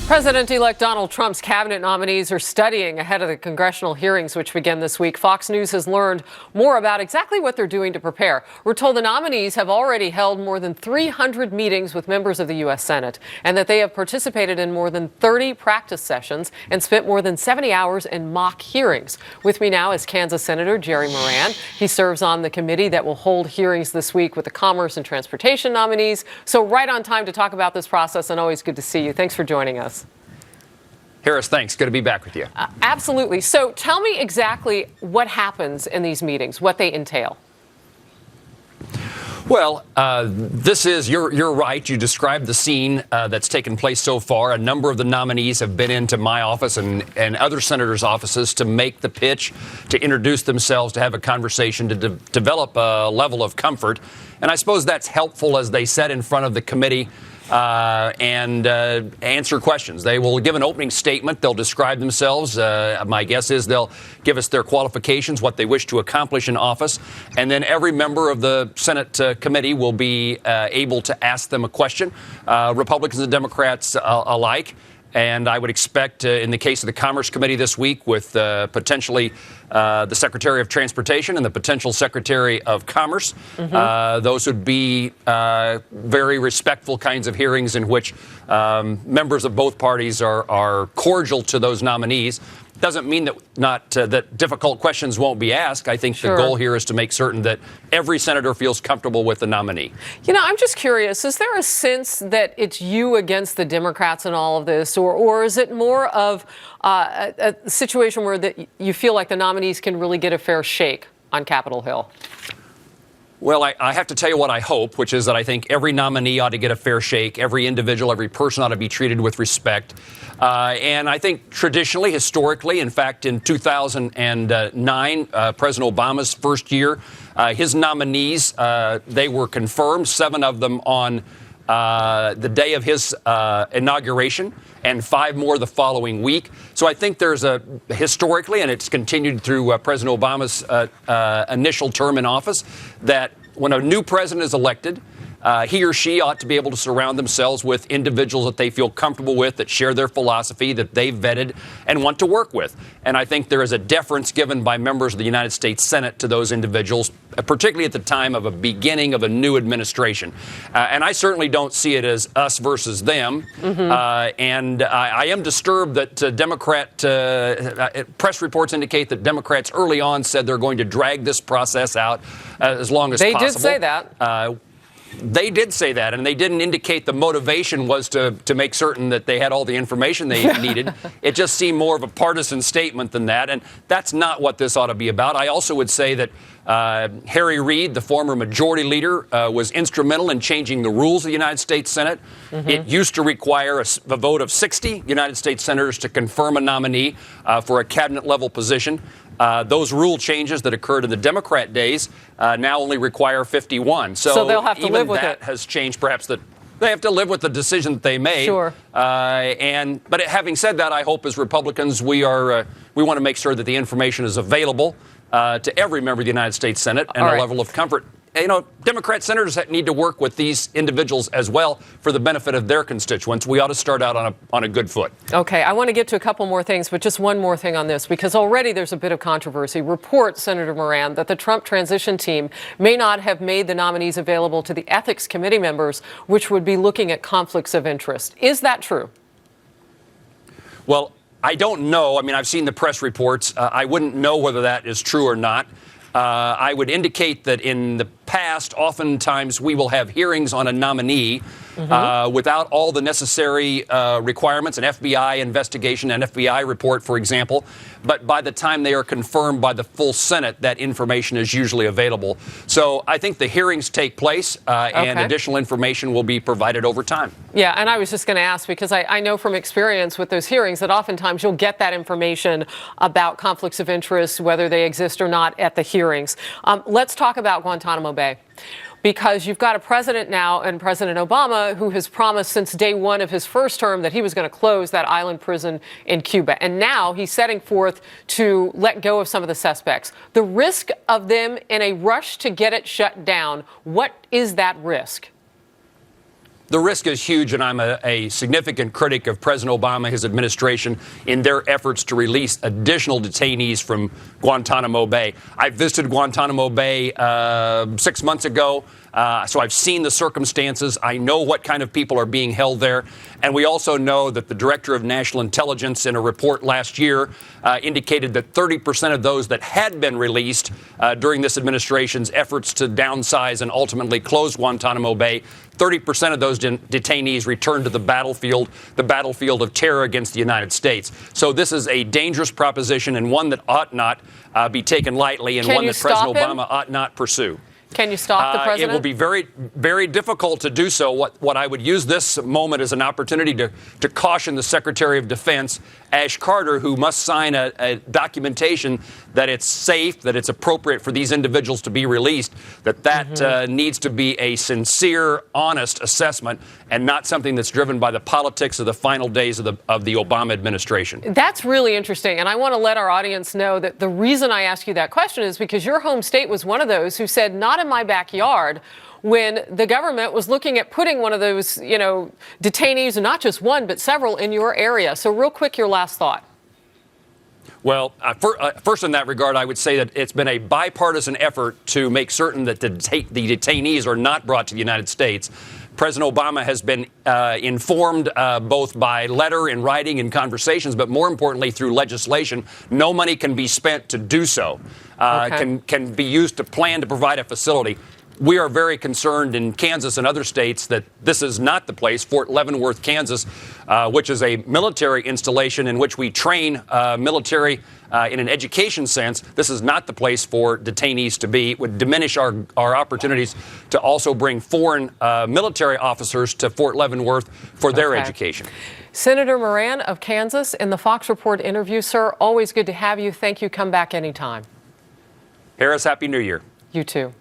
President-elect Donald Trump's cabinet nominees are studying ahead of the congressional hearings, which begin this week. Fox News has learned more about exactly what they're doing to prepare. We're told the nominees have already held more than 300 meetings with members of the U.S. Senate and that they have participated in more than 30 practice sessions and spent more than 70 hours in mock hearings. With me now is Kansas Senator Jerry Moran. He serves on the committee that will hold hearings this week with the Commerce and Transportation nominees. So right on time to talk about this process, and always good to see you. Thanks for joining us. Harris, thanks. Good to be back with you. Absolutely. So tell me exactly what happens in these meetings, what they entail. Well, you're right. You described the scene that's taken place so far. A number of the nominees have been into my office and other senators' offices to make the pitch, to introduce themselves, to have a conversation, to develop a level of comfort. And I suppose that's helpful as they sit in front of the committee and answer questions. They will give an opening statement. They'll describe themselves. My guess is they'll give us their qualifications, what they wish to accomplish in office. And then every member of the Senate committee will be able to ask them a question, Republicans and Democrats alike. And I would expect, in the case of the Commerce Committee this week, with potentially the Secretary of Transportation and the potential Secretary of Commerce, those would be very respectful kinds of hearings in which members of both parties are cordial to those nominees. Doesn't mean that difficult questions won't be asked. I think the goal here is to make certain that every senator feels comfortable with the nominee. You know, I'm just curious, is there a sense that it's you against the Democrats in all of this, or is it more of a situation where you feel like the nominees can really get a fair shake on Capitol Hill? Well, I have to tell you what I hope, which is that I think every nominee ought to get a fair shake. Every individual, every person ought to be treated with respect. And I think traditionally, historically, in fact, in 2009, President Obama's first year, his nominees, they were confirmed, 7 of them on the day of his inauguration, and 5 more the following week. So I think there's historically, and it's continued through President Obama's initial term in office, that when a new president is elected, he or she ought to be able to surround themselves with individuals that they feel comfortable with, that share their philosophy, that they've vetted and want to work with. And I think there is a deference given by members of the United States Senate to those individuals, particularly at the time of a beginning of a new administration. And I certainly don't see it as us versus them. And I am disturbed that Democrat press reports indicate that Democrats early on said they're going to drag this process out as long as possible. They did say that. They did say that, and they didn't indicate the motivation was to make certain that they had all the information they needed. It just seemed more of a partisan statement than that, and that's not what this ought to be about. I also would say that Harry Reid, the former majority leader, was instrumental in changing the rules of the United States Senate. It used to require a vote of 60 United States senators to confirm a nominee for a cabinet-level position. Those rule changes that occurred in the Democrat days now only require 51. So they'll have to live with it. Even that has changed. Perhaps that they have to live with the decision that they made. Sure. But having said that, I hope as Republicans we want to make sure that the information is available to every member of the United States Senate and a level of comfort. You know, Democrat senators need to work with these individuals as well for the benefit of their constituents. We ought to start out on a good foot. Okay, I want to get to a couple more things, but just one more thing on this, because already there's a bit of controversy. Reports, Senator Moran, that the Trump transition team may not have made the nominees available to the ethics committee members, which would be looking at conflicts of interest. Is that true? Well, I don't know. I mean, I've seen the press reports. I wouldn't know whether that is true or not. I would indicate that in the past, oftentimes we will have hearings on a nominee without all the necessary requirements, an FBI investigation, an FBI report, for example. But by the time they are confirmed by the full Senate, that information is usually available. So I think the hearings take place and additional information will be provided over time. Yeah, and I was just going to ask, because I know from experience with those hearings that oftentimes you'll get that information about conflicts of interest, whether they exist or not, at the hearings. Let's talk about Guantanamo Bay. Because you've got a president now, and President Obama, who has promised since day one of his first term that he was going to close that island prison in Cuba. And now he's setting forth to let go of some of the suspects. The risk of them in a rush to get it shut down, what is that risk? The risk is huge, and I'm a significant critic of President Obama, his administration, in their efforts to release additional detainees from Guantanamo Bay. I visited Guantanamo Bay 6 months ago, so I've seen the circumstances. I know what kind of people are being held there. And we also know that the Director of National Intelligence, in a report last year, indicated that 30% of those that had been released during this administration's efforts to downsize and ultimately close Guantanamo Bay, 30% of those detainees returned to the battlefield of terror against the United States. So this is a dangerous proposition, and one that ought not be taken lightly, and one that President Obama ought not pursue. Can you stop the president? It will be very, very difficult to do so. What I would use this moment as an opportunity to caution the Secretary of Defense, Ash Carter, who must sign a documentation that it's safe, that it's appropriate for these individuals to be released, that needs to be a sincere, honest assessment and not something that's driven by the politics of the final days of the Obama administration. That's really interesting. And I want to let our audience know that the reason I ask you that question is because your home state was one of those who said, not in my backyard, when the government was looking at putting one of those, detainees, and not just one, but several in your area. So real quick, your last thought. Well, first in that regard, I would say that it's been a bipartisan effort to make certain that the detainees are not brought to the United States. President Obama has been informed both by letter, in writing, in conversations, but more importantly through legislation. No money can be spent to do so. Can be used to plan to provide a facility. We are very concerned in Kansas and other states that this is not the place. Fort Leavenworth, Kansas, which is a military installation in which we train military in an education sense. This is not the place for detainees to be. It would diminish our opportunities to also bring foreign military officers to Fort Leavenworth for their education. Senator Moran of Kansas in the Fox Report interview, sir. Always good to have you. Thank you. Come back anytime. Harris, Happy New Year. You too.